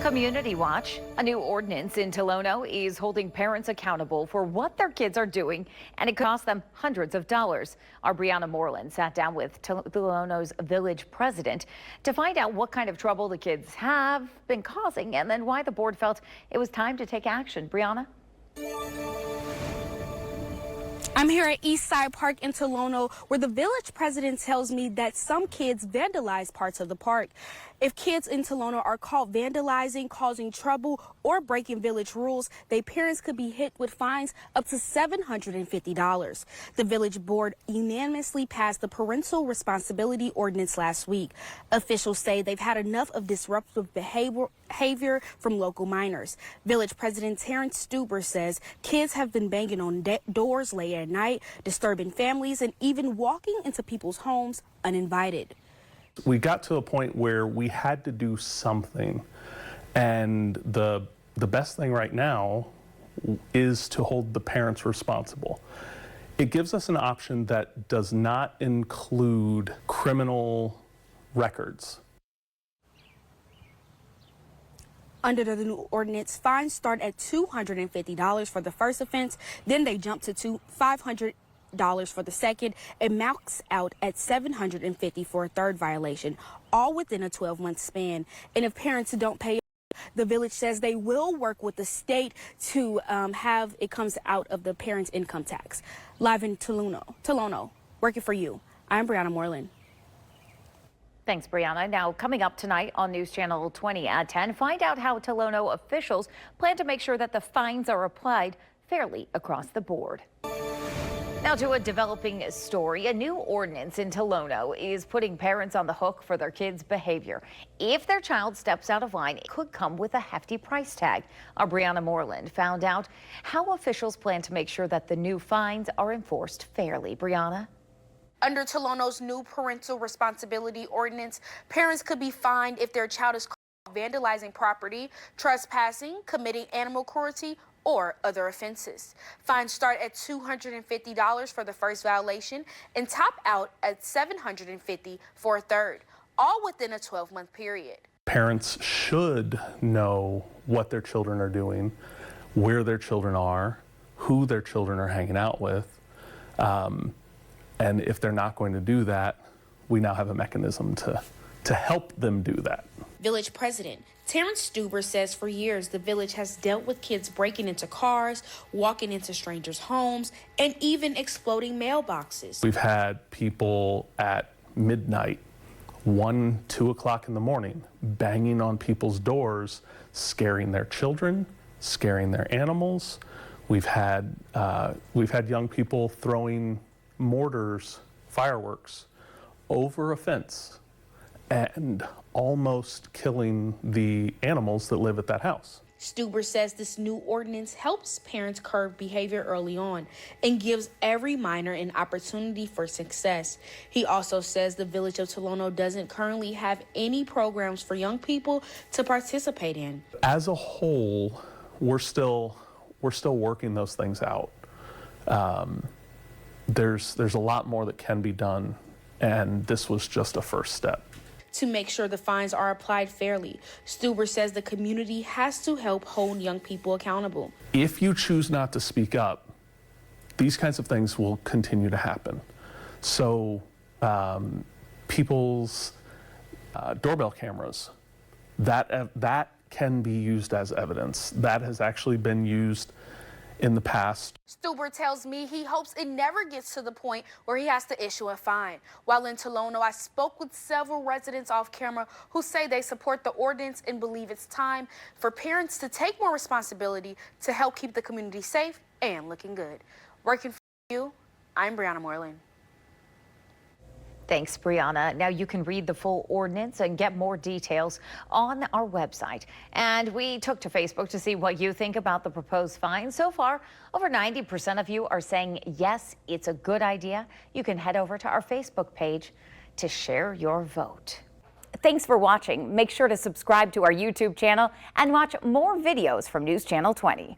Community Watch, a new ordinance in Tolono, is holding parents accountable for what their kids are doing, and it costs them hundreds of dollars. Our Brianna Moreland sat down with Tolono's village president to find out what kind of trouble the kids have been causing and then why the board felt it was time to take action. Brianna? I'm here at Eastside Park in Tolono, where the village president tells me that some kids vandalize parts of the park. If kids in Tolono are caught vandalizing, causing trouble, or breaking village rules, their parents could be hit with fines up to $750. The village board unanimously passed the parental responsibility ordinance last week. Officials say they've had enough of disruptive behavior from local minors. Village President Terrence Stuber says kids have been banging on doors late at night, disturbing families, and even walking into people's homes uninvited. We got to a point where we had to do something, and the best thing right now is to hold the parents responsible. It gives us an option that does not include criminal records. Under the new ordinance, fines start at $250 for the first offense, then they jump to $500 for the second, and max out at $750 for a third violation, all within a 12-month span. And if parents don't pay, the village says they will work with the state to have it comes out of the parents' income tax. Live in Tolono, working for you, I'm Brianna Moreland. Thanks, Brianna. Now, coming up tonight on News Channel 20 at 10, find out how Tolono officials plan to make sure that the fines are applied fairly across the board. Now to a developing story. A new ordinance in Tolono is putting parents on the hook for their kids' behavior. If their child steps out of line, it could come with a hefty price tag. Our Brianna Moreland found out how officials plan to make sure that the new fines are enforced fairly. Brianna? Under Tolono's new parental responsibility ordinance, parents could be fined if their child is caught vandalizing property, trespassing, committing animal cruelty, or other offenses. Fines start at $250 for the first violation and top out at $750 for a third, all within a 12-month period. Parents should know what their children are doing, where their children are, who their children are hanging out with, and if they're not going to do that, we now have a mechanism to help them do that. Village President Terrence Stuber says for years the village has dealt with kids breaking into cars, walking into strangers' homes, and even exploding mailboxes. We've had people at midnight, 1, 2 o'clock in the morning, banging on people's doors, scaring their children, scaring their animals. We've had young people throwing mortars, fireworks, over a fence and almost killing the animals that live at that house. Stuber says this new ordinance helps parents curb behavior early on and gives every minor an opportunity for success. He also says the village of Tolono doesn't currently have any programs for young people to participate in. As a whole, we're still working those things out. There's a lot more that can be done, and this was just a first step. To make sure the fines are applied fairly, Stuber says the community has to help hold young people accountable. If you choose not to speak up, these kinds of things will continue to happen. So people's doorbell cameras, that can be used as evidence. That has actually been used in the past. Stuber tells me he hopes it never gets to the point where he has to issue a fine. While in Tolono, I spoke with several residents off camera who say they support the ordinance and believe it's time for parents to take more responsibility to help keep the community safe and looking good. Working for you, I'm Brianna Moreland. Thanks, Brianna. Now you can read the full ordinance and get more details on our website. And we took to Facebook to see what you think about the proposed fine. So far, over 90% of you are saying, yes, it's a good idea. You can head over to our Facebook page to share your vote. Thanks for watching. Make sure to subscribe to our YouTube channel and watch more videos from News Channel 20.